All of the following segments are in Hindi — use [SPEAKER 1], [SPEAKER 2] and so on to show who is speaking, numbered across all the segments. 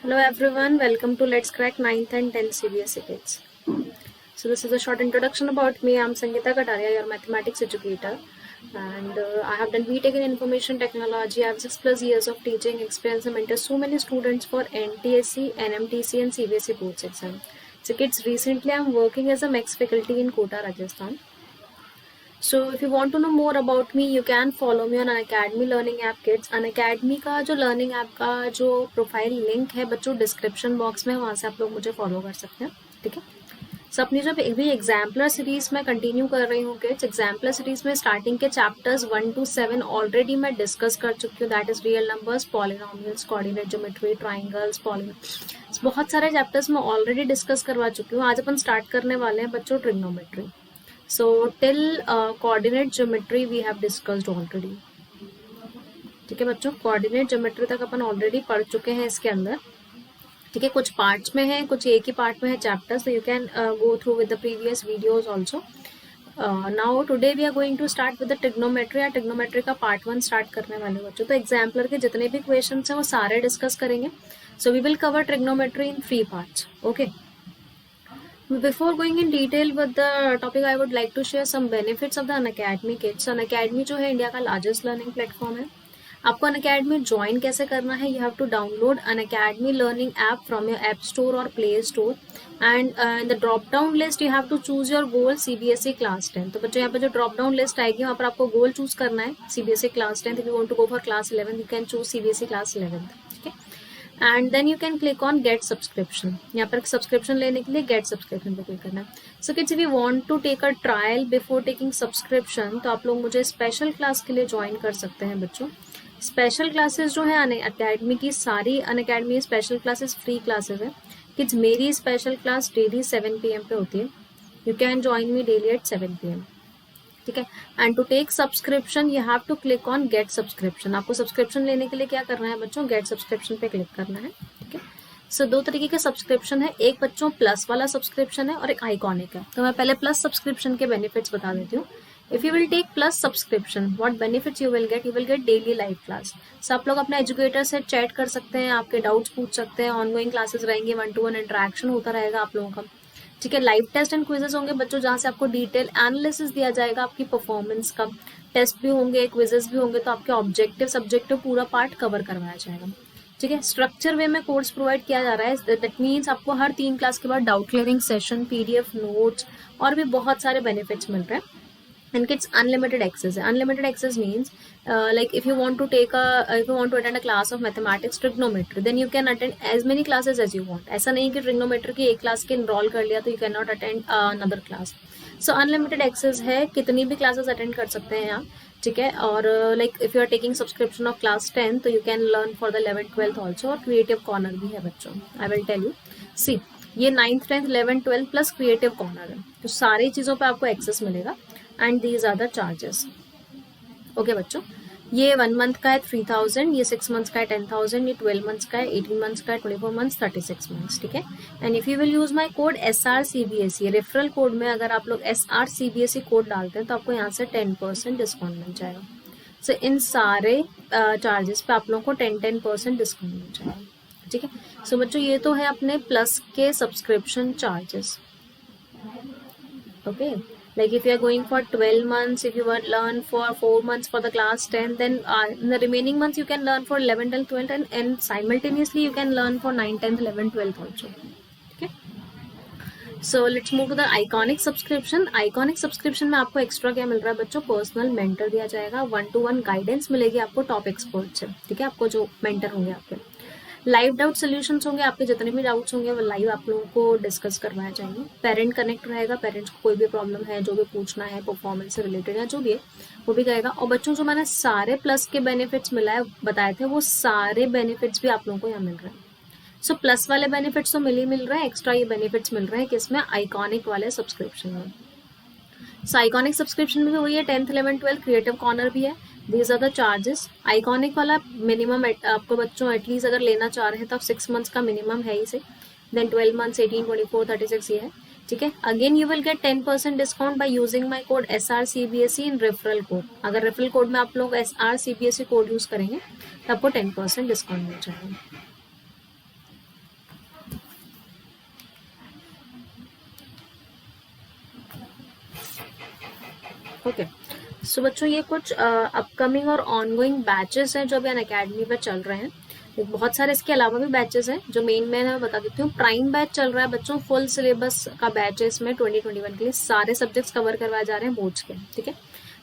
[SPEAKER 1] Hello everyone, welcome to Let's Crack 9th and 10th CBSE Kids. So this is a short introduction about me. I'm Sangeeta Kataria, your mathematics educator, and I have done BTech in Information Technology. I have 6+ years of teaching experience and mentor so many students for NTSC, NMTC and CBSE boards exam. So kids, recently I'm working as a MEX faculty in Kota, Rajasthan. So if you want to know more about me, you can follow me on Unacademy Learning App Kids. Unacademy का जो लर्निंग ऐप का जो प्रोफाइल लिंक है बच्चों डिस्क्रिप्शन बॉक्स में, वहाँ से आप लोग मुझे फॉलो कर सकते हैं. ठीक है. सो अपनी जो भी एग्जाम्पलर सीरीज में कंटिन्यू कर रही हूँ किड्स. एग्जाम्पलर सीरीज में स्टार्टिंग के चैप्टर्स 1 to 7 ऑलरेडी मैं डिस्कस कर चुकी हूँ. That is real numbers, polynomials, coordinate geometry, triangles, polynomials, बहुत सारे चैप्टर्स मैं ऑलरेडी डिस्कस करवा चुकी हूँ. आज अपन स्टार्ट करने वाले हैं बच्चों trigonometry. So till coordinate geometry we have discussed already. ठीक है बच्चों, कोऑर्डिनेट ज्योमेट्री तक अपन ऑलरेडी पढ़ चुके हैं इसके अंदर. ठीक है, कुछ पार्ट्स में है, कुछ एक ही पार्ट में है chapter. So you can go through with the previous videos also. Now today we are going to start with the trigonometry. या ट्रिग्नोमेट्री का पार्ट 1 स्टार्ट करने वाले बच्चों. तो एग्जाम्पलर के जितने भी क्वेश्चन हैं वो सारे डिस्कस करेंगे. So we will cover trigonometry in 3 parts. Okay. Before going in detail with the topic, I would like to share some benefits of the Unacademy Kids. Unacademy जो है इंडिया का लार्जेस्ट लर्निंग प्लेटफॉर्म है. आपको Unacademy ज्वाइन कैसे करना है? You have to download Unacademy learning app from your app store और play store. And in the drop down list you have to choose your goal CBSE class 10. तो बच्चों यहाँ पे जो ड्रॉप डाउन लिस्ट आएगी वहाँ पर आपको गोल चूज करना है CBSE class 10. If you want to go for class 11 you can choose CBSE class 11. ठीक है. And then you can click on get subscription. यहाँ पर सब्सक्रिप्शन लेने के लिए गेट सब्सक्रिप्शन पे क्लिक करना है. So kids, if you want to take a trial before taking subscription तो आप लोग मुझे स्पेशल क्लास के लिए ज्वाइन कर सकते हैं बच्चों. स्पेशल क्लासेस जो है अनअकैडमी की, सारी Unacademy special classes free classes है किड्स. मेरी स्पेशल क्लास डेली 7 PM पे होती है. You can join me daily at 7 PM. ठीक है. And to take subscription you have to click on get subscription. आपको सब्सक्रिप्शन लेने के लिए क्या करना है बच्चों? गेट सब्सक्रिप्शन पे क्लिक करना है. ठीक है. सो 2 तरीके के सब्सक्रिप्शन है. एक बच्चों प्लस वाला सब्सक्रिप्शन है और एक आइकॉनिक है. तो मैं पहले प्लस सब्सक्रिप्शन के बेनिफिट्स बता देती हूँ. If you will take plus subscription what benefits you will get? You will get daily live class. So आप लोग अपने एजुकेटर से चैट कर सकते हैं, आपके डाउट्स पूछ सकते हैं, ऑनगोइंग क्लासेस रहेंगी, 1-to-1 इंटरेक्शन होता रहेगा आप लोगों का. ठीक है. लाइव टेस्ट एंड क्विजेस होंगे बच्चों, जहाँ से आपको डिटेल एनालिसिस दिया जाएगा आपकी परफॉर्मेंस का. टेस्ट भी होंगे, क्विजेस भी होंगे, तो आपके ऑब्जेक्टिव सब्जेक्टिव पूरा पार्ट कवर करवाया जाएगा. ठीक है. स्ट्रक्चर वे में कोर्स प्रोवाइड किया जा रहा है. दैट मीन्स आपको हर 3 क्लास के बाद doubt clearing session, PDF notes और भी बहुत सारे बेनिफिट्स मिल रहे हैं. And kids, unlimited access. Unlimited access means like if you want to attend a class of mathematics trigonometry, then you can attend as many classes as you want. ऐसा नहीं कि trigonometry की एक क्लास के enroll कर लिया तो you cannot attend another class. So unlimited access है, कितनी भी classes attend कर सकते हैं आप. ठीक है. और like if you are taking subscription of class 10 तो you can learn for the 11th 12th also. और creative corner भी है बच्चों. I will tell you. See, ये 9th 10th 11th 12th plus creative corner है, तो सारी चीज़ों पे आपको एक्सेस मिलेगा. And these are the charges. Okay बच्चों, ये 1 मंथ का है 3000, ये 6 मंथ्स का है 10,000, ये 12 मंथ्स का है 18 मंथ्स का है 24 मंथ्स 36 मंथ्स. ठीक है. And if you will use my code SRCBSE, referral code में अगर आप लोग SRCBSE कोड डालते हैं तो आपको यहाँ से 10% डिस्काउंट मिल जाएगा. सो इन सारे चार्जेस पे आप लोगों को 10% डिस्काउंट मिल जाएगा. ठीक है. सो बच्चों, ये तो है अपने प्लस के subscription charges. Okay. Like if you are going for 12 months, if you want learn for 4 months for the class 10, then in the remaining months you can learn for 11 till 12 and simultaneously you can learn for 9, 10th, 11, 12th also. Okay. So let's move to the iconic subscription. Iconic subscription में आपको एक्स्ट्रा क्या मिल रहा है बच्चों? पर्सनल मेंटर दिया जाएगा, 1-to-1 गाइडेंस मिलेगी आपको टॉप एक्सपर्ट से. ठीक है. आपको जो मेंटर होंगे आपके, लाइव डाउट सोल्यूशंस होंगे, आपके जितने भी डाउट्स होंगे वो लाइव आप लोगों को डिस्कस करवाया जाएंगे. पेरेंट कनेक्ट रहेगा, पेरेंट्स को कोई भी प्रॉब्लम है, जो भी पूछना है परफॉर्मेंस से रिलेटेड या जो भी है वो भी कहेगा. और बच्चों, जो मैंने सारे प्लस के बेनिफिट्स बताए थे वो सारे बेनिफिट्स भी आप लोगों को यहाँ मिल रहे हैं. सो प्लस वाले बेनिफिट्स तो मिल रहे हैं, एक्स्ट्रा ये बेनिफिट्स मिल रहे हैं किसमें? आइकॉनिक वाले सब्सक्रिप्शन में. सो आइकॉनिक सब्सक्रिप्शन में भी वही है, 10th 11th 12th creative corner भी है. These are the charges. Iconic वाला मिनिमम आपको बच्चों एटलीस्ट अगर लेना चाह रहे हैं तो 6 मंथ्स का मिनिमम है इसे. देन 12 मंथ्स 18 24 36 ये है. ठीक है. Again you will gate 10% discount by using my code SRCBSE in referral code. अगर रेफरल कोड में आप लोग SRCBSE कोड यूज करेंगे तो आपको 10% डिस्काउंट मिल जाएगा. ओके, सो बच्चों ये कुछ अपकमिंग और ऑनगोइंग बैचेस हैं जो अभी अनअकैडमी पे चल रहे हैं। बहुत सारे इसके अलावा भी बैचेस हैं जो मेन मैं बता देती हूँ। प्राइम बैच चल रहा है बच्चों, फुल सिलेबस का बैच है इसमें 2021 के लिए, सारे सब्जेक्ट्स कवर करवाए जा रहे हैं बोर्ड्स के, ठीक है।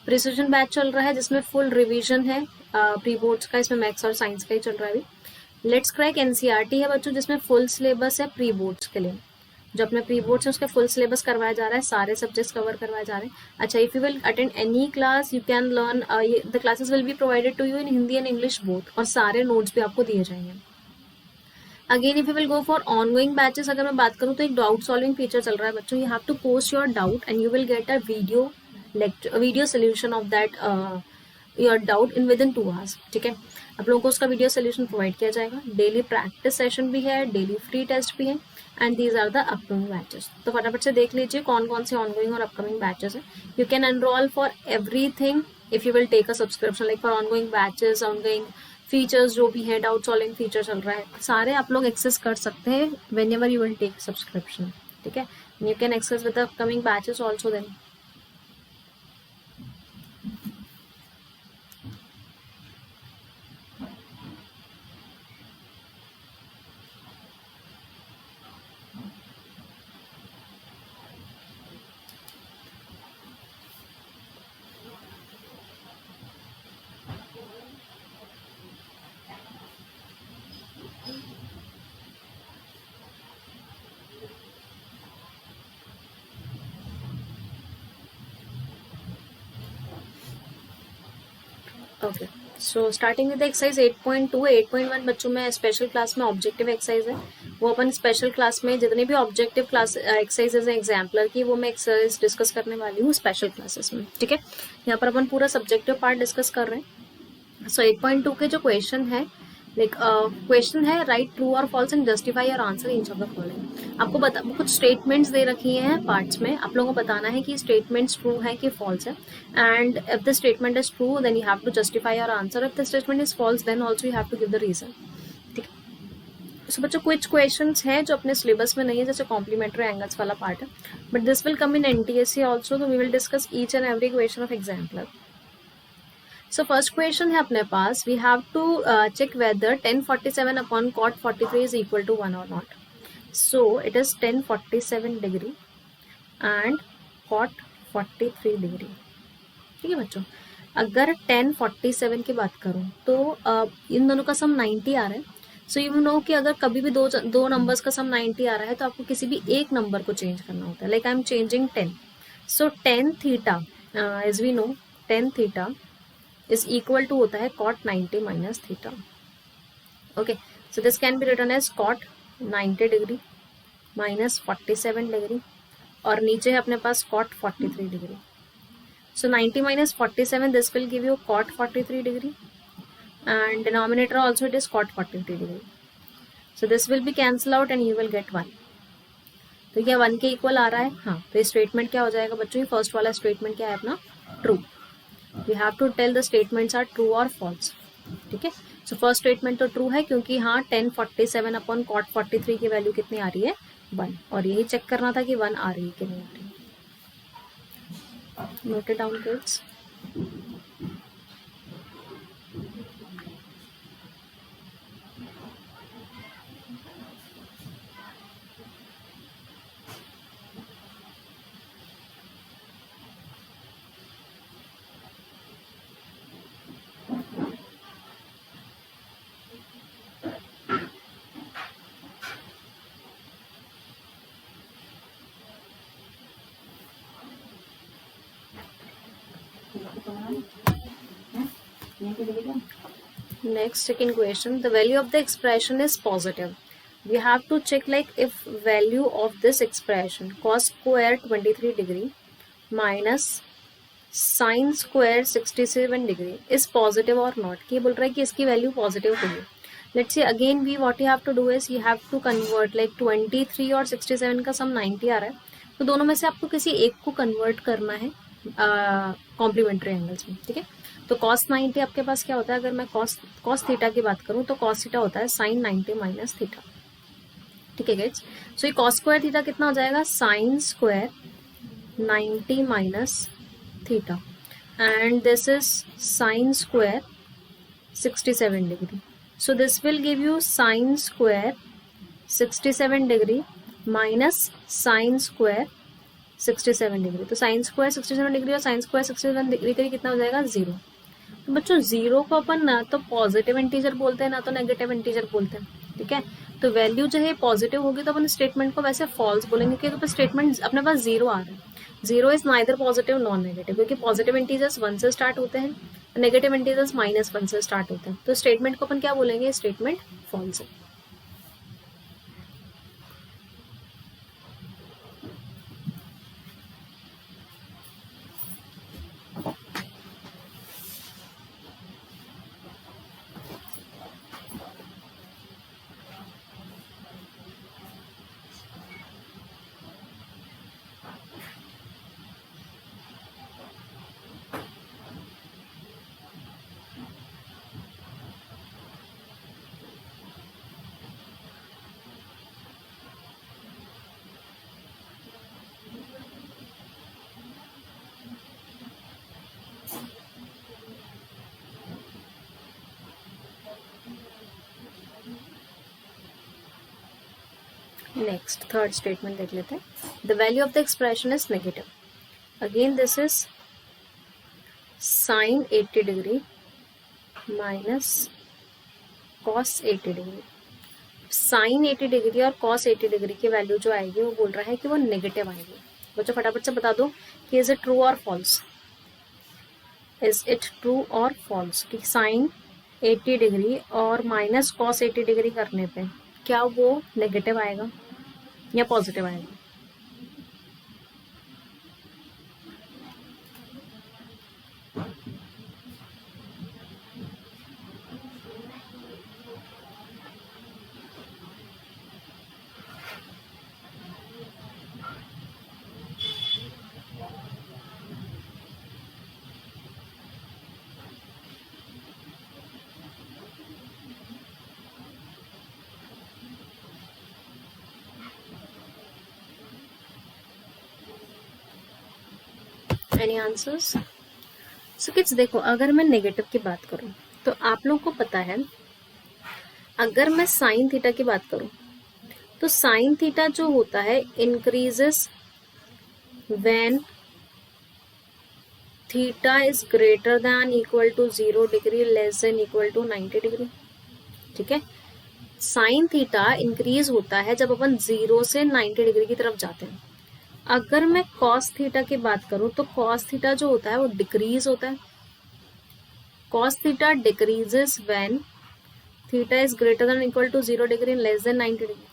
[SPEAKER 1] प्रिसीजन बैच चल रहा है जिसमें फुल रिवीजन है प्री बोर्ड्स का, इसमें मैथ्स और साइंस का ही चल रहा है अभी। लेट्स क्रैक एनसीईआरटी है बच्चों जिसमें फुल सिलेबस है प्री बोर्ड्स के लिए, जो अपने प्री बोर्ड्स है उसका फुल सिलेबस करवाया जा रहा है, सारे सब्जेक्ट्स कवर करवाए जा रहे हैं। अच्छा, if you will attend any class you can learn, the classes will be provided to you in Hindi and English both, और सारे नोट्स भी आपको दिए जाएंगे। Again if you will go for ongoing batches, अगर मैं बात करूँ तो एक डाउट सॉल्विंग फीचर चल रहा है बच्चों। You have to post your doubt and you will get a video solution of that your doubt in within 2 hours, ठीक है। आप लोगों को उसका वीडियो सोल्यूशन प्रोवाइड किया जाएगा। डेली प्रैक्टिस सेशन भी है, डेली फ्री टेस्ट भी है, and these are the upcoming batches. तो फटाफट से देख लीजिए कौन कौन से ऑनगोइंग और अपकमिंग बैचेस है। You can enrol for everything if you will take a subscription, like for ongoing batches, ongoing features जो भी है, डाउट सॉल्विंग फीचर चल रहा है, सारे आप लोग एक्सेस कर सकते हैं whenever you will take subscription, ठीक है। You can access with the upcoming batches also then. Okay, so starting with exercise 8.2 8.1 बच्चों में स्पेशल क्लास में ऑब्जेक्टिव एक्सरसाइज है, वो अपन स्पेशल क्लास में जितने भी ऑब्जेक्टिव क्लास एक्सरसाइजेज हैं एग्जाम्पलर की, वो मैं एक्सरसाइज डिस्कस करने वाली हूँ स्पेशल क्लासेस में, ठीक है। यहाँ पर अपन पूरा सब्जेक्टिव पार्ट डिस्कस कर रहे हैं। सो 8.2 के जो क्वेश्चन है, लाइक क्वेश्चन है राइट ट्रू और false and justify your answer in of the following. आपको कुछ स्टेटमेंट्स दे रखी हैं पार्ट्स में, आप लोगों को बताना है कि स्टेटमेंट्स ट्रू है कि फॉल्स है, and if the statement is true then you have to justify your answer, if the statement is false then also you have to give the reason, ठीक है। सो बच्चों कुछ क्वेश्चंस हैं जो अपने सिलेबस में नहीं है, जैसे कॉम्प्लीमेंट्री एंगल्स वाला पार्ट है, but this will come in NTSC also, तो we will discuss each and every question of exemplar. So first question है अपने पास, we have to check whether 1047 upon cot 43 is equal to 1 और not. So it is 1047 degree and cot 43 degree, ठीक है बच्चों। अगर 1047 की बात करूं तो इन दोनों का सम 90 आ रहा है। सो यू नो कि अगर कभी भी दो नंबर्स का सम 90 आ रहा है तो आपको किसी भी एक नंबर को चेंज करना होता है, like I am changing 10। So 10 theta, as we know 10 theta is equal to होता है cot 90 minus theta. Okay, so this can be written as cot 90 degree minus 47 degree, और नीचे है अपने पास cot 43 degree. So 90 minus 47, this will give you cot 43 degree, and denominator also it is cot 43 degree. So this will be cancel out and you will get 1. तो क्या 1 के इक्वल आ रहा है? हाँ, तो स्टेटमेंट क्या हो जाएगा बच्चों? फर्स्ट वाला स्टेटमेंट क्या है अपना? True. We have to tell the statements are true or false, ठीक है। सो फर्स्ट स्टेटमेंट तो ट्रू है क्योंकि हाँ 1047 अपॉन cot 43 की वैल्यू कितनी आ रही है? 1, और यही चेक करना था कि 1 आ रही है कि नहीं आ रही। Note it down kids. Next, second question, the value of the expression is positive. We have to check like if value of this expression cos square 23 degree minus sin square 67 degree is positive or not, कि बोल रहा है कि इसकी वैल्यू पॉजिटिव होगी। Let's see again we what you have to do is you have to convert, like 23 और 67 का सम 90 आ रहा है, तो दोनों में से आपको किसी एक को कन्वर्ट करना है कॉम्प्लीमेंट्री एंगल्स में, ठीक है। तो cos 90 आपके पास क्या होता है? अगर मैं cos थीटा की बात करूं तो cos थीटा होता है sin 90 माइनस थीटा, ठीक है गाइस। सो ये cos स्क्वायर थीटा कितना हो जाएगा? sin square 90 minus theta, and this is sine square 67 degree. So this will give you sine square 67 degree minus sine square 67 degree. तो साइन स्क्वायर 67 डिग्री और साइन स्क्वायर 67 डिग्री का कितना हो जाएगा, जीरो. तो बच्चों जीरो को अपन ना तो पॉजिटिव इंटीजर बोलते हैं ना तो नेगेटिव इंटीजर बोलते हैं. ठीक है, तो वैल्यू जो है पॉजिटिव होगी तो अपन स्टेटमेंट को वैसे फॉल्स बोलेंगे क्योंकि स्टेटमेंट अपने पास जीरो आ रहा है. Zero is neither positive non negative, क्योंकि पॉजिटिव इंटीजर्स 1 से स्टार्ट होते हैं, नेगेटिव इंटीजर्स -1 से स्टार्ट होते हैं. तो स्टेटमेंट को अपन क्या बोलेंगे, स्टेटमेंट फॉल्स है. नेक्स्ट थर्ड स्टेटमेंट देख लेते हैं. The value of the expression is negative. Again this is sine 80 degree minus cos 80 degree. Sine 80 degree और कॉस 80 डिग्री की वैल्यू जो आएगी वो बोल रहा है कि वो नेगेटिव आएगी. बच्चों फटाफट से बता दो कि इज इट ट्रू और फॉल्स. इज इट ट्रू और फॉल्स कि साइन 80 डिग्री और माइनस कॉस 80 डिग्री करने पे क्या वो नेगेटिव आएगा या पॉजिटिव आएगा. Any answers. सो किड्स देखो, अगर मैं नेगेटिव की बात करूं तो आप लोगों को पता है, अगर मैं साइन थीटा की बात करूं तो साइन थीटा जो होता है increases when theta is greater than equal to 0 degree less than equal to 90 degree. ठीक है, साइन थीटा इंक्रीज होता है जब अपन 0 से 90 डिग्री की तरफ जाते हैं. अगर मैं कॉस थीटा की बात करूं तो कॉस थीटा जो होता है वो डिक्रीज होता है. Cos theta decreases when theta is greater than equal to 0 degree less than 90 degree.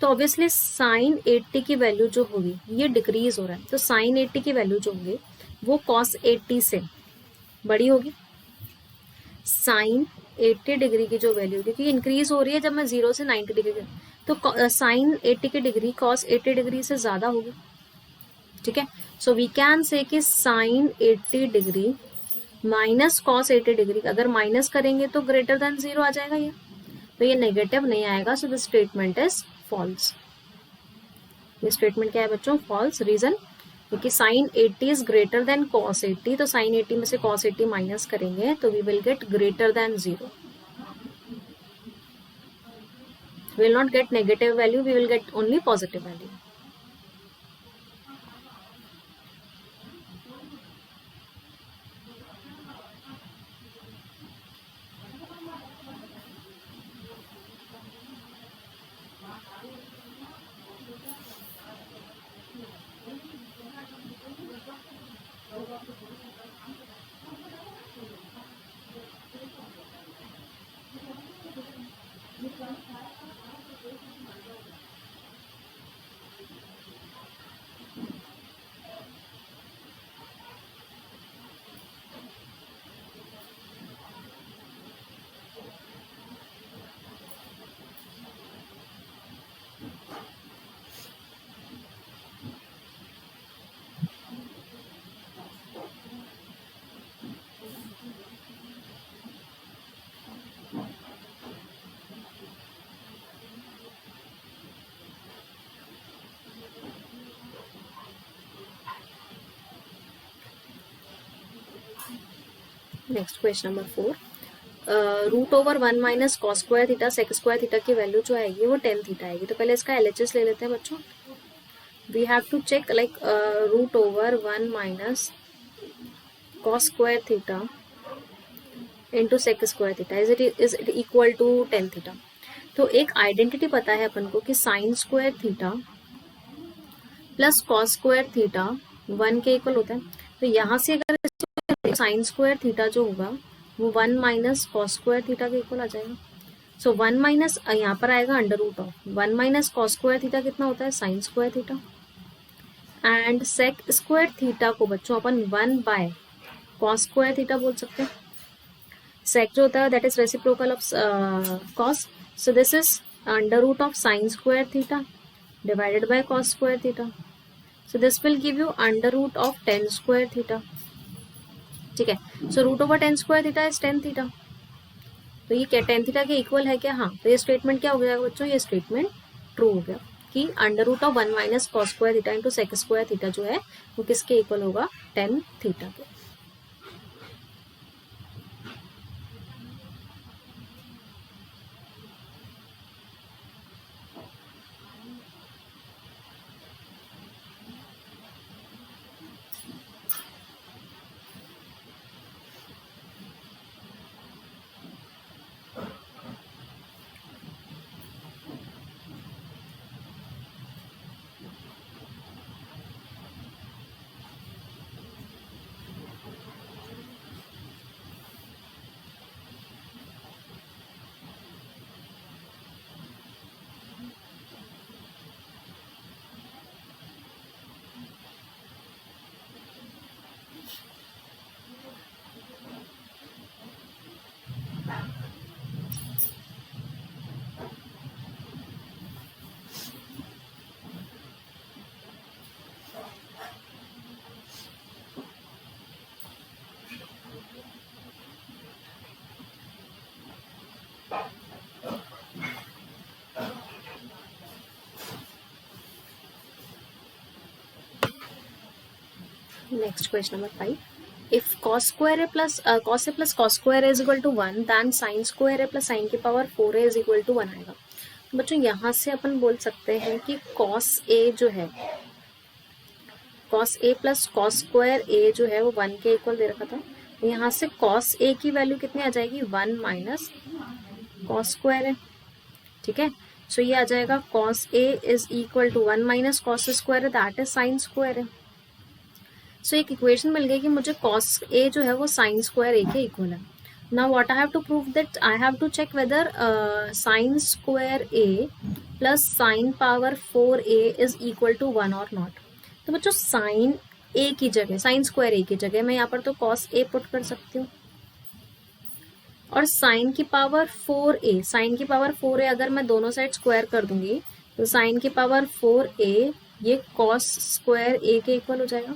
[SPEAKER 1] तो ऑब्वियसली साइन 80 की वैल्यू जो होगी ये डिक्रीज हो रहा है, तो साइन 80 की वैल्यू जो होगी वो कॉस 80 से बड़ी होगी. साइन 80 डिग्री की जो वैल्यू, क्योंकि इंक्रीज हो रही है जब मैं 0 से 90 डिग्री, तो साइन 80 की डिग्री कॉस 80 डिग्री से ज्यादा होगी. ठीक है, सो वी कैन से कि sine 80 degree minus cos 80 degree, अगर माइनस करेंगे तो ग्रेटर देन 0 आ जाएगा ये, तो ये नेगेटिव नहीं आएगा. So the statement is false. ये स्टेटमेंट क्या है बच्चों, फॉल्स. रीजन क्योंकि sine 80 is greater than cos 80, तो साइन 80 में से कॉस 80 माइनस करेंगे तो we will get greater than 0. We will not get negative value, we will get only positive value. Next question number 4, root over 1 minus cos square theta sec square theta की वैल्यू जो आएगी वो 10 थीटा आएगी. तो पहले इसका LHS ले लेते हैं बच्चों. We have to check like root over 1 minus cos square theta into sec square theta is it equal to 10 theta. तो एक आइडेंटिटी पता है अपन को कि sine square theta plus cos square theta 1 के इक्वल होता है. तो यहाँ से अगर साइन स्क्वायर थीटा जो होगा वो 1 माइनस कॉस स्क्वायर थीटा के इक्वल आ जाएगा. सो 1 माइनस यहाँ पर आएगा under root of 1 minus cos square theta कितना होता है sine square theta. And sec square theta को बच्चों अपन 1 बाय कॉस स्क्वायर थीटा बोल सकते हैं. सेक जो होता है that is reciprocal of cos. So this is under root of sine square theta divided by cos square theta. So this will give you under root of 10 square theta. ठीक है. So root over 10 square theta is 10 theta. तो ये क्या 10 थीटा के इक्वल है क्या? हाँ. तो ये स्टेटमेंट क्या हो गया बच्चों? ये स्टेटमेंट ट्रू हो गया कि under root of 1 minus cos square theta into sec square theta जो है वो किसके इक्वल होगा 10 थीटा के. Next question number 5. If cos square a plus cos a plus cos square a is equal to 1, then sin square a plus sin की power 4a is equal to 1 आएगा. तो बच्चों यहाँ से अपन बोल सकते हैं कि cos a जो है cos a plus cos square a जो है वो 1 के इक्वल दे रखा था. तो यहाँ से cos a की वैल्यू कितनी आ जाएगी 1 माइनस cos square a. ठीक है. सो ये आ जाएगा cos a is equal to 1 minus cos square a that is sin square a. So एक इक्वेशन मिल गई कि मुझे cos a जो है वो sin square a के इक्वल है. Now what I have to prove that I have to check whether sin square a plus sin power 4a is equal to 1 और नॉट. तो बच्चों sin a की जगह sin square a की जगह मैं यहाँ पर तो cos a पुट कर सकती हूँ और sin की पावर 4a अगर मैं दोनों साइड स्क्वायर कर दूंगी तो sin की पावर 4a ये cos स्क्वायर a के इक्वल हो जाएगा.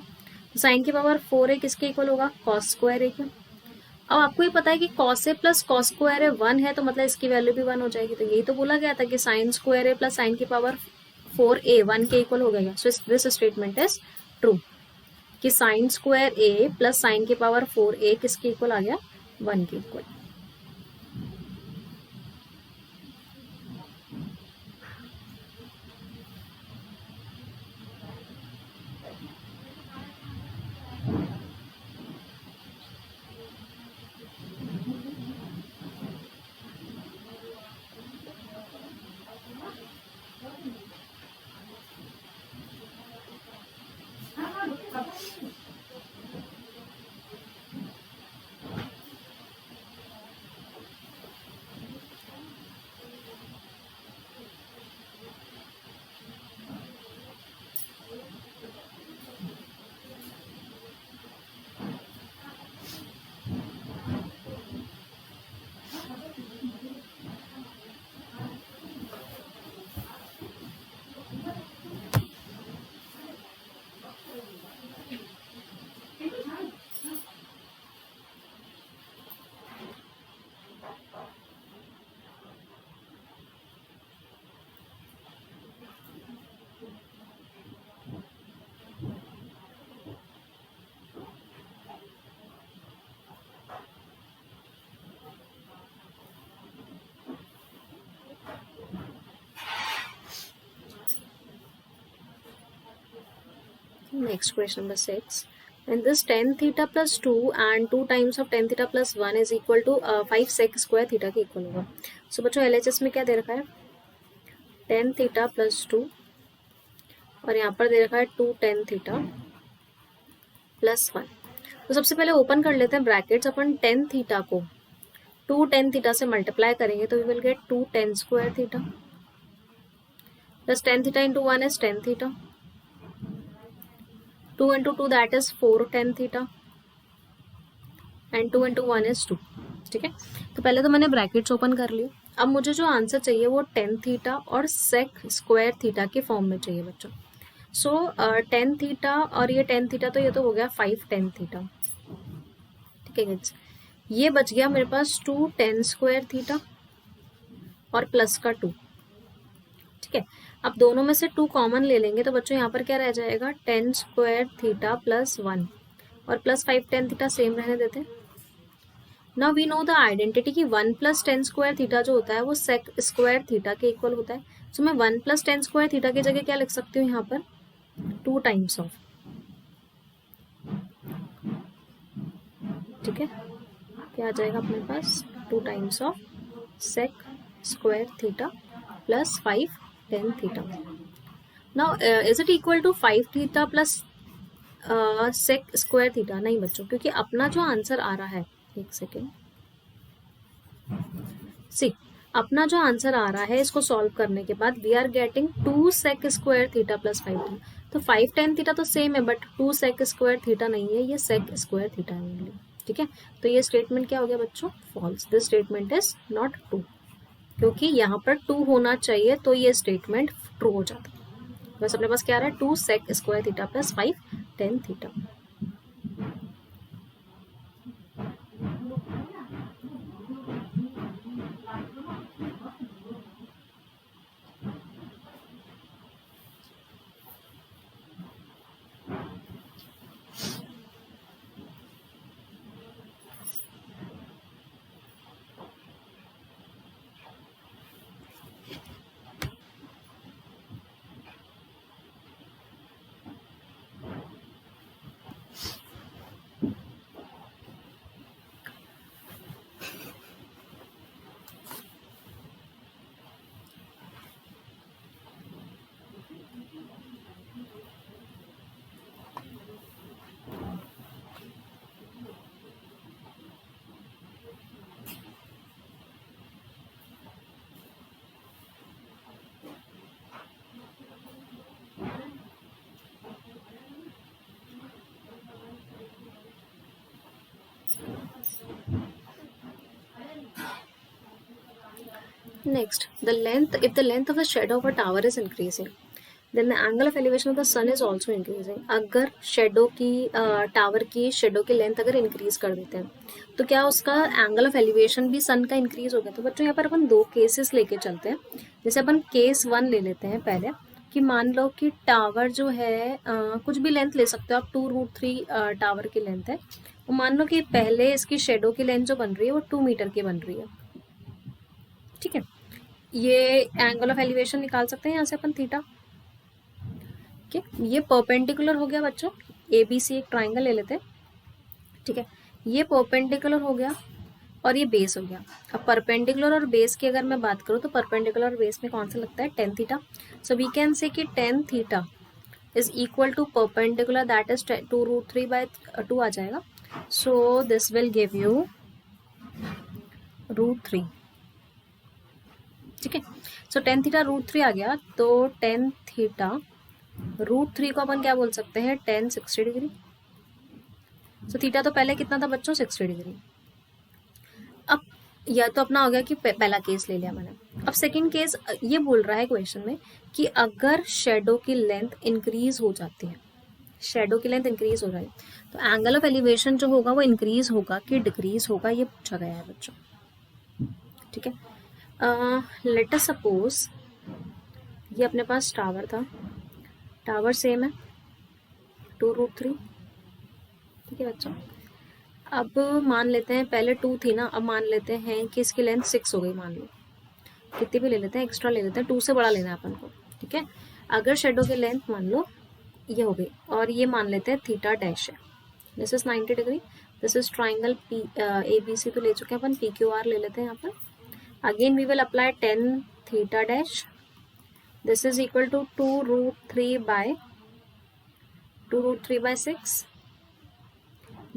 [SPEAKER 1] साइन की पावर 4a किसके इक्वल होगा cos स्क्वायर a के. अब आपको ये पता है कि cos a plus cos square a 1 है तो मतलब इसकी वैल्यू भी 1 हो जाएगी. तो यही तो बोला गया था कि sine square a plus sine की पावर 4a 1 के इक्वल हो गया. So this statement is true कि sine square a plus sine की पावर 4a किसके इक्वल आ गया 1 के equal. Next question number 6. And this tan theta plus 2 and 2 times of tan theta plus 1 is equal to 5 sec square theta के इक्वल होगा. So बच्चों LHS में क्या दे रखा है, tan theta plus 2 और यहाँ पर दे रखा है 2 tan theta plus 1. तो सबसे पहले ओपन कर लेते हैं ब्रैकेट्स. अपन tan theta को 2 tan theta से मल्टीप्लाई करेंगे तो we will get 2 tan square theta plus tan theta into 1 is tan theta. 2 into 2 that is 4 tan theta and 2 into 1 is 2. ठीक है, तो पहले तो मैंने ब्रैकेट्स ओपन कर लिए. अब मुझे जो आंसर चाहिए वो tan थीटा और sec स्क्वायर थीटा के फॉर्म में चाहिए बच्चों. सो tan थीटा और ये tan थीटा, तो ये तो हो गया 5 tan थीटा. ठीक है किड्स, ये बच गया मेरे पास 2 tan स्क्वायर थीटा और प्लस का 2. ठीक है, अब दोनों में से 2 कॉमन ले लेंगे तो बच्चों यहाँ पर क्या रह जाएगा, tan स्क्वायर थीटा प्लस 1 और प्लस 5 tan थीटा सेम रहने देते. Now we know the identity कि 1 प्लस tan स्क्वायर थीटा जो होता है वो sec स्क्वायर थीटा के इक्वल होता है. सो मैं 1 प्लस tan स्क्वायर थीटा की जगह क्या लिख सकती हूँ यहाँ पर, 2 टाइम्स ऑफ. ठीक है, क्या आ जाएगा अपने पास, 2 times of sec square theta plus 5 tan theta. Now is it equal to 5 theta plus sec square theta? नहीं बच्चों, क्योंकि अपना जो आंसर आ रहा है, एक सेकेंड, सी अपना जो आंसर आ रहा है इसको सॉल्व करने के बाद we are getting 2 sec square theta plus 5 theta. तो 5 tan थीटा तो सेम है बट 2 sec स्क्वायर थीटा नहीं है, ये sec स्क्वायर थीटा है ओनली. ठीक है, तो ये स्टेटमेंट क्या हो गया बच्चों, false. This statement is not true, क्योंकि यहाँ पर 2 होना चाहिए तो ये स्टेटमेंट ट्रू हो जाता. बस अपने पास क्या आ रहा है, 2 sec square theta plus 5 tan theta. Next, if the length of the shadow of a tower is increasing, then the angle of elevation of the sun is also increasing. अगर शेडो की टावर की शेडो की लेंथ अगर इंक्रीज कर देते हैं तो क्या उसका एंगल ऑफ एलिवेशन भी सन का इंक्रीज हो गया. तो बच्चों यहाँ पर अपन 2 केसेस लेके चलते हैं. जैसे अपन केस 1 ले लेते हैं पहले, कि मान लो कि टावर जो है कुछ भी लेंथ ले सकते हो आप, 2√3 टावर की लेंथ है. और मान लो कि पहले इसकी शेडो की लेंथ जो बन रही है वो 2 मीटर की बन रही है. ठीक है, ये एंगल ऑफ एलिवेशन निकाल सकते हैं यहाँ से अपन थीटा. ठीक है, ये परपेंडिकुलर हो गया बच्चों, ABC एक ट्राइंगल ले लेते हैं. ठीक है, ये परपेंडिकुलर हो गया और ये बेस हो गया. अब परपेंडिकुलर और बेस की अगर मैं बात करूँ तो परपेंडिकुलर और बेस में कौन सा लगता है, tan theta. So we can say कि tan theta is equal to perpendicular, that is 2√3/2 आ जाएगा. So this will give you √3. ठीक है, सो tan थीटा √3 आ गया. तो tan थीटा √3 को अपन क्या बोल सकते हैं, tan 60 डिग्री. सो थीटा तो पहले कितना था बच्चों, 60 डिग्री. अब यह तो अपना हो गया कि पहला केस ले लिया मैंने. अब सेकंड केस ये बोल रहा है क्वेश्चन में कि अगर शेडो की लेंथ इंक्रीज हो जाती है, शेडो की लेंथ इंक्रीज हो रही है, तो एंगल ऑफ एलिवेशन जो होगा वो इंक्रीज होगा कि डिक्रीज होगा, ये पूछा गया है बच्चों. ठीक है, लेट अस सपोज ये अपने पास टावर था, टावर सेम है 2√3. ठीक है बच्चों, अब मान लेते हैं पहले 2 थी ना, अब मान लेते हैं कि इसकी लेंथ 6 हो गई. मान लो कितनी भी ले लेते हैं, एक्स्ट्रा ले लेते हैं, 2 से बड़ा लेना है अपन को. ठीक है, अगर शेडो की लेंथ मान लो ये हो गई, और ये मान लेते हैं थीटा डैश है, this is 90 degree, this is triangle P A B C तो ले चुके हैं अपन, पी क्यू आर ले लेते हैं यहाँ पर। Again we will apply tan theta dash, this is equal to 2√3 by 6,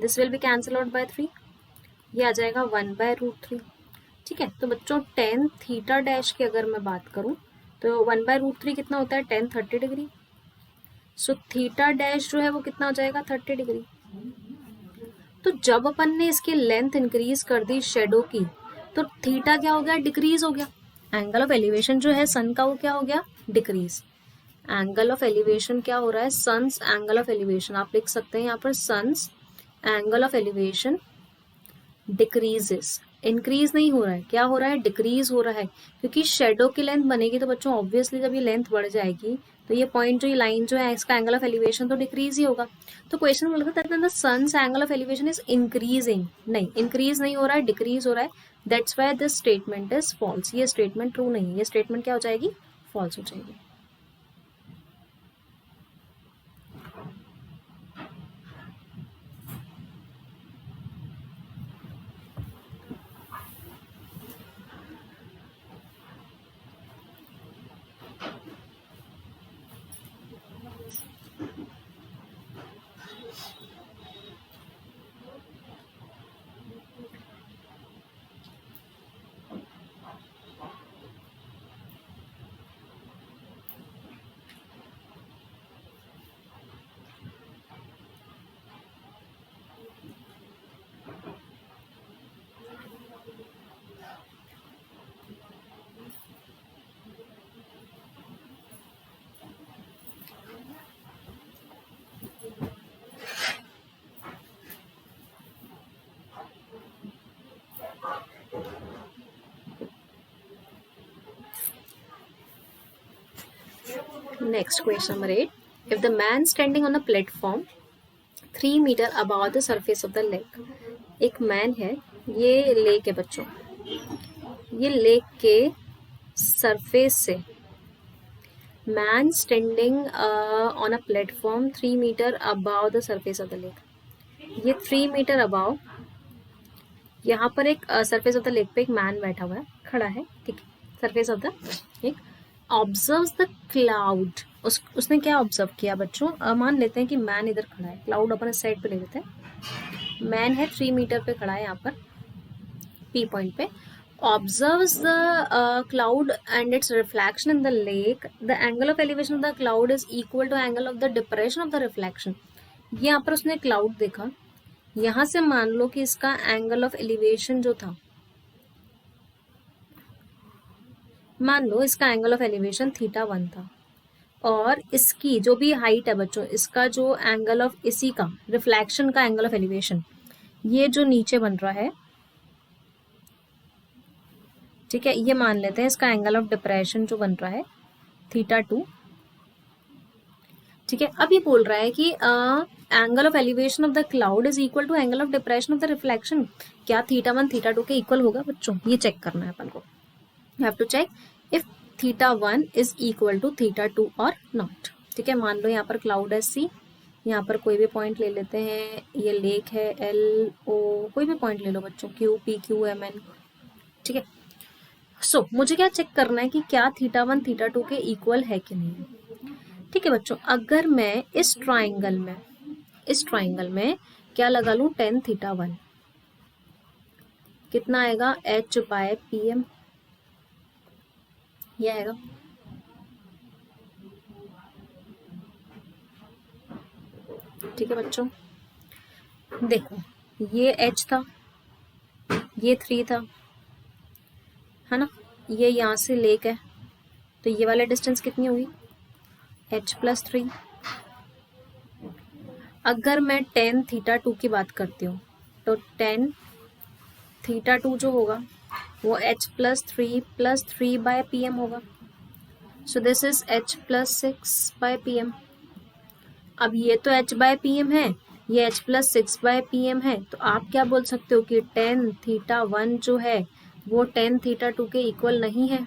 [SPEAKER 1] this will be cancel out by 3, ये आ जाएगा 1/√3। ठीक है, तो बच्चों टेन थीटा डैश की अगर मैं बात करूं तो 1/√3 कितना होता है, 10 30 डिग्री। सो थीटा डैश जो है वो कितना हो जाएगा, 30 डिग्री। तो जब अपन ने इसकी लेंथ इंक्रीज कर दी शेडो की, तो थीटा क्या हो गया, डिक्रीज हो गया। एंगल ऑफ एलिवेशन जो है सन का वो क्या हो गया, डिक्रीज। एंगल ऑफ एलिवेशन क्या हो रहा है, सन्स एंगल ऑफ एलिवेशन, आप लिख सकते हैं यहाँ पर sun's angle of elevation decreases, increase नहीं हो रहा है, क्या हो रहा है, डिक्रीज हो रहा है, क्योंकि शेडो की लेंथ बनेगी तो बच्चों ऑब्वियसली जब ये लेंथ बढ़ जाएगी तो ये पॉइंट जो ये लाइन जो है इसका एंगल ऑफ एलिवेशन तो डिक्रीज ही होगा। तो क्वेश्चन बोल रहा था the sun's angle of elevation is increasing, नहीं इंक्रीज नहीं हो रहा है, डिक्रीज हो रहा है, that's why this statement is false. ये स्टेटमेंट ट्रू नहीं है, ये स्टेटमेंट क्या हो जाएगी, फॉल्स हो जाएगी। Next question number 8. If the man standing on a platform 3 meter above the surface of the lake, एक मैन है, ये लेक है बच्चों, ये लेक के सरफेस से man standing on a platform 3 metre above the surface of the lake, ये 3 मीटर अबाव, यहाँ पर एक सरफेस ऑफ द लेक पे एक मैन बैठा हुआ है, खड़ा है, ठीक है, surface of the lake, observes the cloud, उसने क्या ऑब्जर्व किया बच्चों, मान लेते हैं कि मैन इधर खड़ा है, क्लाउड अपन इस साइड पे ले लेते हैं, मैन है 3 मीटर पे खड़ा है यहाँ पर पी पॉइंट पे, observes the cloud and its reflection in the lake, the angle of elevation of the cloud is equal to angle of the depression of the reflection। यहाँ पर उसने क्लाउड देखा, यहाँ से मान लो कि इसका एंगल ऑफ एलिवेशन जो था, मान लो इसका एंगल ऑफ एलिवेशन θ1 था, और इसकी जो भी हाइट है बच्चों, इसका जो एंगल ऑफ इसी का रिफ्लेक्शन का एंगल ऑफ एलिवेशन, ये जो नीचे बन रहा है, ठीक है, ये मान लेते हैं इसका एंगल ऑफ डिप्रेशन जो बन रहा है θ2, ठीक है। अब ये बोल रहा है कि angle of elevation of the cloud is equal to angle of depression of the reflection, क्या θ1 θ2 के इक्वल होगा बच्चों, ये चेक करना है अपन को, you have to check if θ1 is equal to θ2 और नॉट, ठीक है। मान लो यहाँ पर क्लाउड है C, यहाँ पर कोई भी पॉइंट ले लेते हैं, ये लेक है LO, कोई भी पॉइंट ले लो बच्चों, Q P Q M N, ठीक है। सो मुझे क्या चेक करना है कि क्या θ1 θ2 के इक्वल है कि नहीं, ठीक है बच्चों। अगर मैं इस ट्राइंगल में क्या लगा लूं, tan θ1, कितना आएगा, H/PM, ये आएगा, ठीक है बच्चों। देखो ये H था, ये 3 था, है ना, ये यहाँ से लेक है, तो ये वाला डिस्टेंस कितनी होगी, H+3। अगर मैं tan θ2 की बात करती हूँ तो tan θ2 जो होगा वो H+3 + 3/PM होगा, सो दिस इज H+6/PM। अब ये तो H/PM है, ये H+6/PM है, तो आप क्या बोल सकते हो कि tan θ1 जो है वो tan θ2 के इक्वल नहीं है,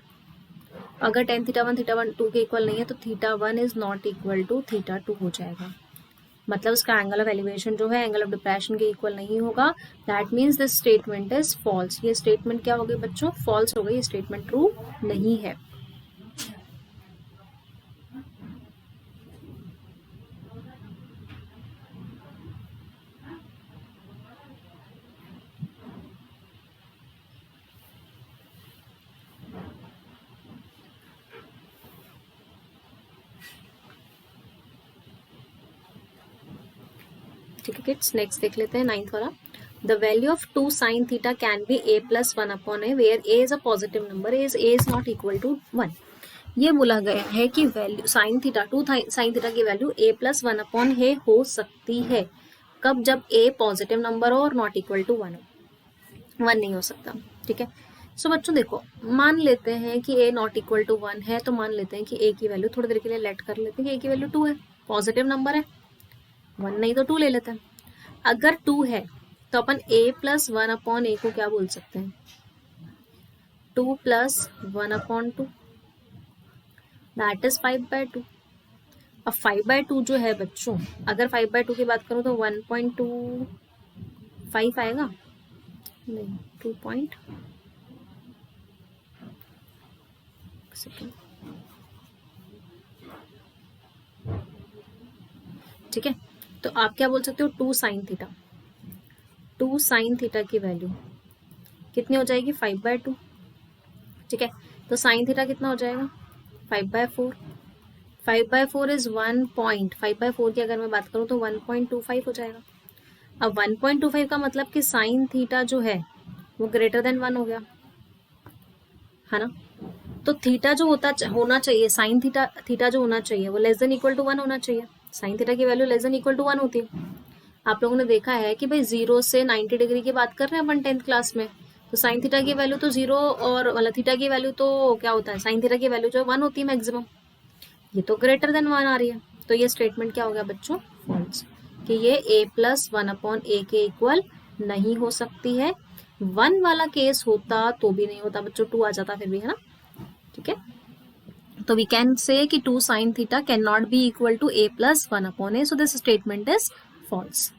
[SPEAKER 1] अगर टेन थीटा वन टू के इक्वल नहीं है तो theta one is not equal to theta two हो जाएगा, मतलब उसका एंगल ऑफ एलिवेशन जो है एंगल ऑफ डिप्रेशन के इक्वल नहीं होगा। That means this statement is false. ये स्टेटमेंट क्या हो गई बच्चों? फॉल्स हो गई, ये स्टेटमेंट ट्रू नहीं है। ठीक है किड्स, नेक्स्ट देख लेते हैं नाइन्थ वाला। The value of two sine theta can be a plus one upon a where a is a positive number, a is not equal to one. ये बोला गया है कि value sine theta two sine theta की value a plus one upon a हो सकती है। कब? जब ए पॉजिटिव नंबर हो और नॉट इक्वल टू वन हो, वन नहीं हो सकता। ठीक है, सो बच्चों देखो, मान लेते हैं कि ए नॉट इक्वल टू वन है, तो मान लेते हैं कि ए की वैल्यू थोड़ी देर के लिए लेट कर लेते हैं कि ए की वैल्यू टू है, पॉजिटिव नंबर है, वन नहीं तो टू ले लेते हैं। अगर टू है तो अपन ए प्लस वन अपॉन ए को क्या बोल सकते हैं? Two plus one upon two, that is 5/2। अब 5/2 जो है बच्चों, अगर 5/2 की बात करूं तो 1.25 आएगा, नहीं 2. ठीक है, तो आप क्या बोल सकते हो? टू साइन थीटा की वैल्यू कितनी हो जाएगी? 5/2। ठीक है, तो साइन थीटा कितना हो जाएगा? 5/4। 5/4 इज 5/4 की अगर मैं बात करूं तो 1.25 हो जाएगा। अब 1.25 का मतलब कि साइन थीटा जो है वो ग्रेटर देन 1 हो गया, है ना? तो थीटा जो होना चाहिए, साइन थीटा जो होना चाहिए वो लेस देन इक्वल टू 1 होना चाहिए। साइन थीटा की value less than equal to 1 होती है। आप लोगों ने देखा है कि भाई 0 से 90 डिग्री की बात कर रहे हैं अपन 10th क्लास में, तो साइन थीटा की वैल्यू तो 0 और मतलब थीटा की वैल्यू तो क्या होता है, साइन थीटा की वैल्यू जो 1 होती है मैक्सिमम, ये तो ग्रेटर देन 1 आ रही है। तो ये स्टेटमेंट क्या हो गया बच्चों? फॉल्स, कि ये a प्लस वन अपॉन ए के इक्वल नहीं हो सकती है। 1 वाला केस होता तो भी नहीं होता बच्चों, 2 आ जाता फिर भी, है ना? ठीक है, तो वी कैन से कि 2 sine theta can not be equal to a plus one upon a, so this statement is false.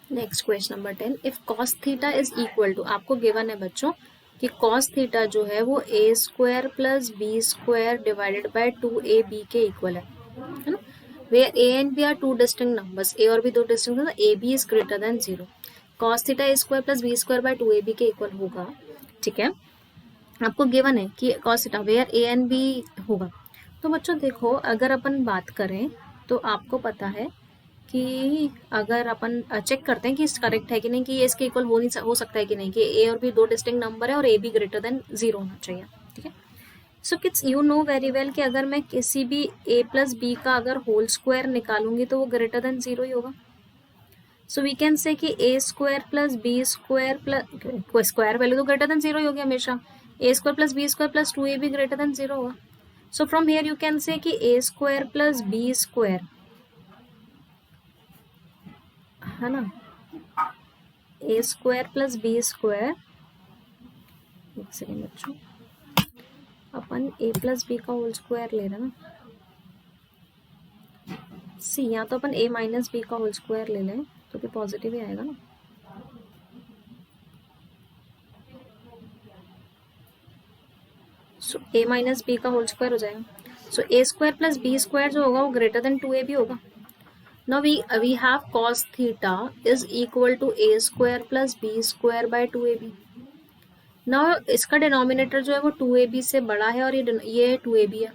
[SPEAKER 1] Next question number 10, if cos theta is equal to, आपको गिवन है बच्चों कि कॉस थीटा जो है वो a square plus b square divided by 2ab के इक्वल है ना? Where a and b are two distinct numbers, a और b दो distinct number, ab is greater than 0, cos theta a square plus b square by 2ab के इक्वल होगा। ठीक है, आपको गिवन है कि cos theta where a and b होगा। तो बच्चों देखो, अगर अपन बात करें तो आपको पता है कि अगर अपन चेक करते हैं कि करेक्ट है कि नहीं, कि ये इसके इक्वल हो सकता है कि नहीं, कि ए और बी दो डिस्टिंक्ट नंबर है और ए बी ग्रेटर देन 0 होना चाहिए। ठीक है, so kids you know very well कि अगर मैं किसी भी a प्लस बी का अगर होल स्क्वायर निकालूंगी तो वो ग्रेटर देन 0 ही होगा। सो वी कैन से कि a square plus b square plus square value तो ग्रेटर देन 0 ही होगी हमेशा, a square plus b square plus 2ab greater than 0 होगा। So from here you can say कि a square plus b square, है ना, a square plus b square एक सेकेंड बच्चों, अपन a प्लस बी का होल स्क्वायर ले रहे हैं ना। सी यहाँ तो अपन a माइनस बी का होल स्क्वायर ले लें तो भी पॉजिटिव ही आएगा ना। सो a माइनस बी का होल स्क्वायर हो जाएगा। So a square plus b square जो होगा वो ग्रेटर देन 2ab होगा। Now we have cos theta is equal to a square plus b square by 2ab। Now इसका डिनोमिनेटर जो है वो 2ab से बड़ा है और ये 2ab है,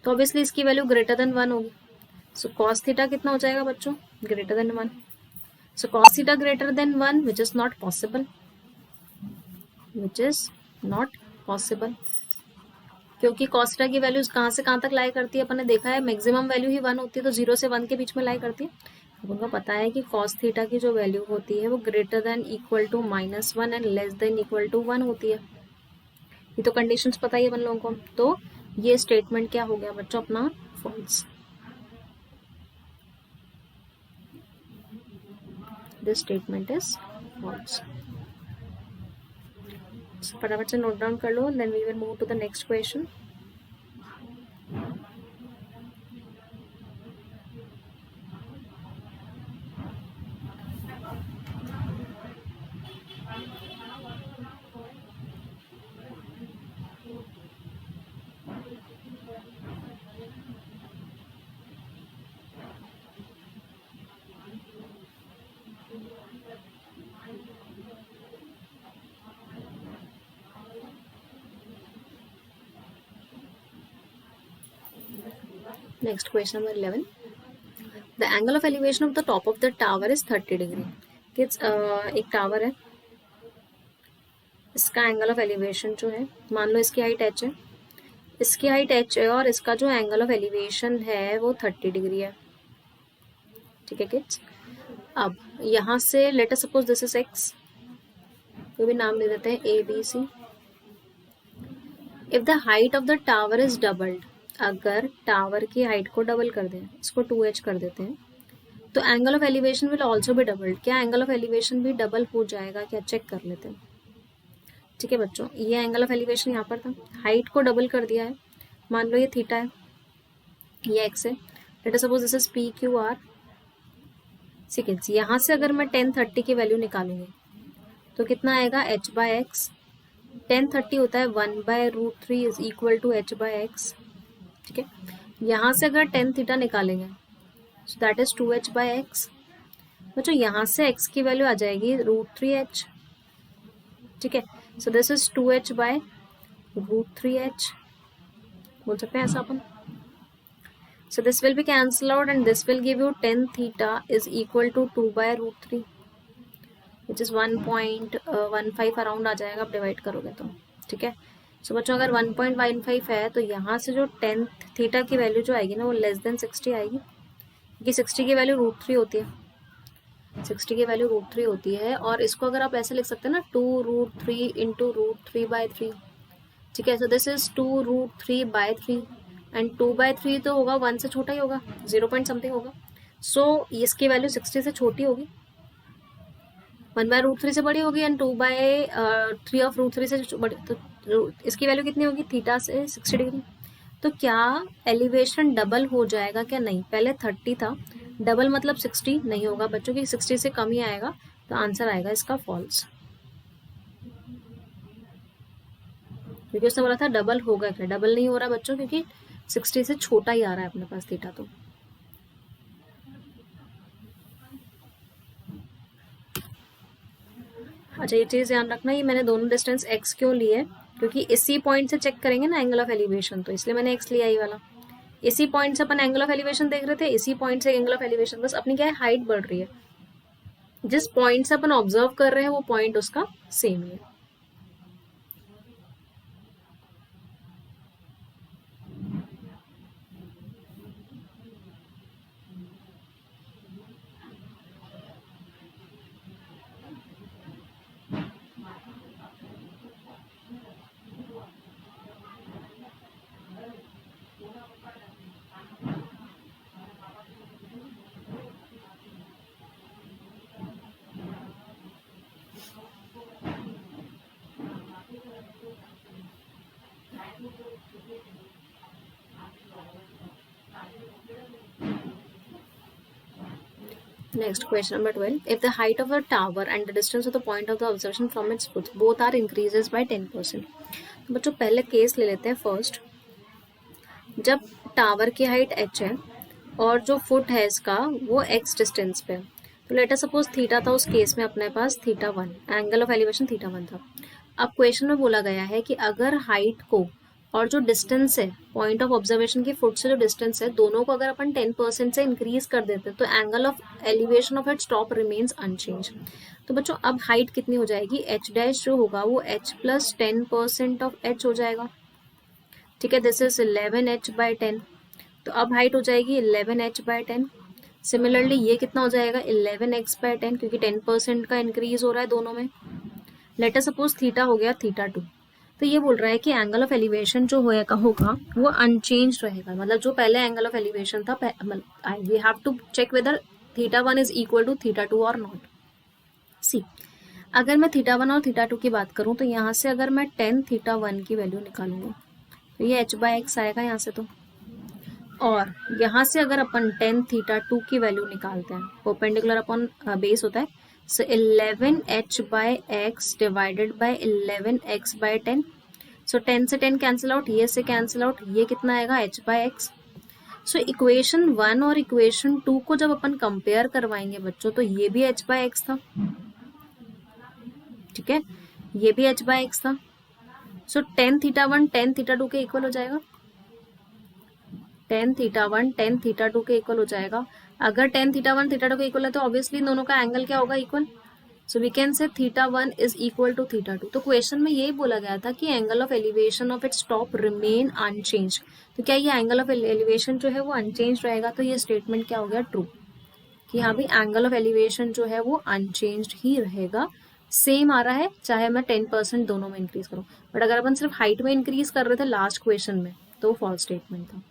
[SPEAKER 1] तो ऑब्वियसली इसकी वैल्यू ग्रेटर देन 1 होगी। सो cos थीटा कितना हो जाएगा बच्चों, greater than 1। So cos theta greater than 1 which is not possible, which is not possible, क्योंकि cos थीटा की वैल्यू कहाँ से कहाँ तक लाई करती है अपन ने देखा है, मैक्सिमम वैल्यू ही 1 होती है, तो 0 से 1 के बीच में लाई करती है। अब उनको पता है कि cos थीटा की जो वैल्यू होती है वो greater than equal to -1 and less than equal to 1 होती है। ये तो कंडीशंस पता ही है अपन लोगों को। तो ये स्टेटमेंट क्या हो गया बच्चों अपना, false. This statement is false. फटाफट से नोट डाउन कर लो, then we will move to the next question. Next question number 11. The angle of elevation of the top of the tower is 30 degree. Kids, एक टावर है, इसका एंगल ऑफ एलिवेशन जो है, मान लो इसकी हाइट h है, इसकी हाइट h है और इसका जो एंगल ऑफ एलिवेशन है वो 30 डिग्री है। ठीक है किड्स, अब यहाँ से let us suppose this is x, कोई भी नाम दे देते हैं a b c। If the height of the tower is doubled, अगर टावर की हाइट को डबल कर दें, इसको 2h कर देते हैं, तो angle of elevation will also भी डबल्ड। क्या एंगल ऑफ एलिवेशन भी डबल हो जाएगा क्या, चेक कर लेते हैं। ठीक है बच्चों, ये एंगल ऑफ एलिवेशन यहाँ पर था, हाइट को डबल कर दिया है, मान लो ये थीटा है, ये एक्स है, let us suppose this is P Q R. ठीक है, यहाँ से अगर मैं 1030 की वैल्यू निकालूंगी तो कितना आएगा, h बाय एक्स। 1030 होता है 1/√3 is equal to h by x. ठीक है, यहाँ से अगर 10 थीटा निकालेंगे so that is 2h by x. बच्चों यहाँ से x की वैल्यू आ जाएगी √3h। ठीक है, सो this is 2h bye √3h, बोल सकते हैं ऐसा अपन। So this will be cancel out and this will give you 10 theta is equal to 2/√3 which is 1.15 around आ जाएगा, आप डिवाइड करोगे तो। ठीक है, सो बच्चों अगर 1.15 है तो यहाँ से जो 10 थीटा की वैल्यू जो आएगी ना वो लेस देन 60 आएगी, क्योंकि 60 की वैल्यू √3 होती है, 60 की वैल्यू √3 होती है। और इसको अगर आप ऐसे लिख सकते हैं ना, 2√3 इंटू √3/3। ठीक है, सो दिस इज 2√3/3 एंड 2/3 तो होगा 1 से छोटा ही होगा, 0 पॉइंट समथिंग होगा। सो इसकी वैल्यू 60 से छोटी होगी, 1/√3 से बड़ी होगी एंड 2/3 ऑफ √3 से बड़ी, तो इसकी वैल्यू कितनी होगी, थीटा से 60 डिग्री। तो क्या एलिवेशन डबल हो जाएगा क्या, नहीं, पहले 30 था, डबल मतलब 60 नहीं होगा बच्चों की, 60 से कम ही आएगा, तो आंसर आएगा इसका फॉल्स, क्योंकि उसने बोला था डबल होगा क्या, डबल नहीं हो रहा बच्चों, क्योंकि 60 से छोटा ही आ रहा है अपने पास थीटा। तो अच्छा, ये चीज ध्यान रखना, ये मैंने दोनों डिस्टेंस x क्यों लिए, क्योंकि इसी पॉइंट से चेक करेंगे ना एंगल ऑफ एलिवेशन, तो इसलिए मैंने x लिया ये वाला। इसी पॉइंट से अपन एंगल ऑफ एलिवेशन देख रहे थे, इसी पॉइंट से एंगल ऑफ एलिवेशन, बस अपनी क्या है, हाइट बढ़ रही है, जिस पॉइंट से अपन ऑब्जर्व कर रहे हैं वो पॉइंट उसका सेम ही है। Next question number 12. If the height of a tower and the distance of the point of the observation from its foot both are increases by 10%. तो बच्चों पहले केस ले लेते हैं फर्स्ट. जब टावर की हाइट h है और जो फुट है इसका वो x डिस्टेंस पे है, तो लेट अस सपोज थीटा था उस केस में अपने पास theta 1, angle of elevation theta 1 था. अब क्वेश्चन में बोला गया है कि अगर हाइट को और जो डिस्टेंस है पॉइंट ऑफ ऑब्जर्वेशन की फुट से जो डिस्टेंस है दोनों को अगर अपन 10% से इंक्रीज कर देते हैं तो angle of elevation of its top remains unchange. तो बच्चों अब हाइट कितनी हो जाएगी, एच डैश जो होगा वो h प्लस 10% ऑफ h हो जाएगा. ठीक है, दिस इज 11h/10. तो अब हाइट हो जाएगी 11h/10. सिमिलरली ये कितना हो जाएगा 11x/10 क्योंकि 10% का इंक्रीज हो रहा है दोनों में. लेट अस सपोज थीटा हो गया थीटा 2. तो ये बोल रहा है कि एंगल ऑफ एलिवेशन जो होगा वो अनचेंज रहेगा. मतलब जो पहले एंगल ऑफ एलिवेशन था we have to check whether theta 1 is equal to theta 2 और नॉट. सी अगर मैं थीटा 1 और थीटा 2 की बात करूं तो यहाँ से अगर मैं tan थीटा 1 की वैल्यू निकालूंगी तो ये h/x आएगा यहाँ से. तो और यहाँ से अगर अपन tan थीटा 2 की वैल्यू निकालते हैं परपेंडिकुलर अपॉन बेस होता है, सो 11h/x डिवाइडेड बाय 11x/10. सो 10 से 10 कैंसिल आउट, ये से कैंसिल आउट, ये कितना आएगा h/x. सो इक्वेशन 1 और इक्वेशन 2 को जब अपन कंपेयर करवाएंगे बच्चों तो ये भी h/x था. ठीक है, ये भी h/x था. सो tan थीटा 1 tan थीटा 2 के इक्वल हो जाएगा. tan थीटा 1 tan थीटा 2 के इक्वल हो जाएगा. अगर tan थीटा 1 थीटा 2 के इक्वल है तो ऑब्वियसली दोनों का एंगल क्या होगा, equal. So we can say theta 1 is equal to theta 2. तो क्वेश्चन में यही बोला गया था कि angle of elevation of its top remain unchange. तो क्या ये एंगल ऑफ एलिवेशन जो है वो अनचेंज रहेगा, तो ये स्टेटमेंट क्या हो गया, ट्रू. कि हाँ भाई एंगल ऑफ एलिवेशन जो है वो अनचेंज्ड ही रहेगा, सेम आ रहा है चाहे मैं 10% दोनों में इंक्रीज करूँ. बट अगर अपन सिर्फ हाइट में इंक्रीज कर रहे थे लास्ट क्वेश्चन में तो फॉल्स स्टेटमेंट था.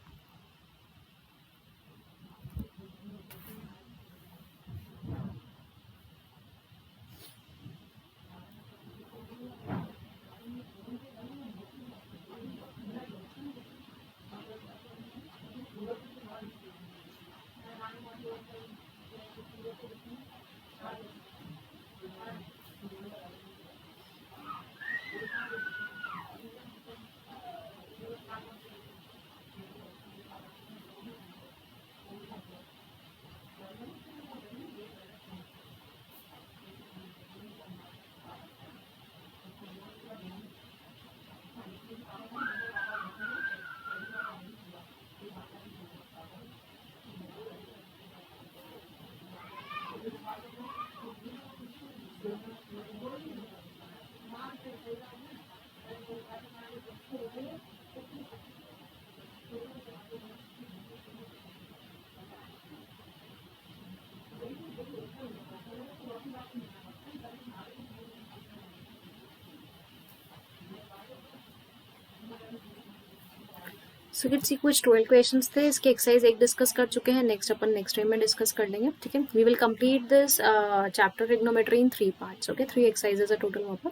[SPEAKER 1] सो किड्स ये कुछ 12 क्वेश्चंस थे. इसके एक्सरसाइज 1 डिस्कस कर चुके हैं. नेक्स्ट अपन नेक्स्ट टाइम में डिस्कस कर लेंगे. ठीक है, we will complete this chapter trigonometry in 3 parts. Okay, 3 exercises are total वहाँ पर.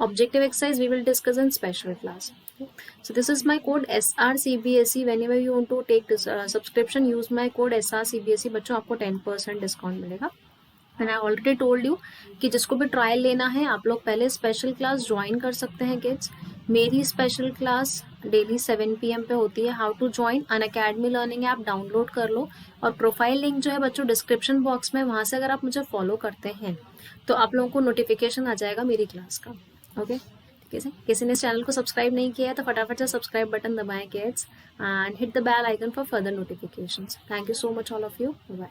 [SPEAKER 1] Objective exercise we will discuss in special class. So this is my code SRCBSE. Whenever you want to take this subscription, use my code SRCBSE. बच्चों आपको 10% डिस्काउंट मिलेगा. And I already told you कि जिसको भी ट्रायल लेना है आप लोग पहले स्पेशल क्लास ज्वाइन कर सकते हैं किड्स. मेरी स्पेशल क्लास डेली 7 PM पे होती है. How to join, Unacademy learning app download कर लो और प्रोफाइल लिंक जो है बच्चों डिस्क्रिप्शन बॉक्स में, वहाँ से अगर आप मुझे फॉलो करते हैं तो आप लोगों को नोटिफिकेशन आ जाएगा मेरी क्लास का. ओके, ठीक है. किसी ने इस चैनल को सब्सक्राइब नहीं किया है तो फटाफट से सब्सक्राइब बटन दबाएं kids and hit the bell icon for further notifications. Thank you so much all of you. Bye.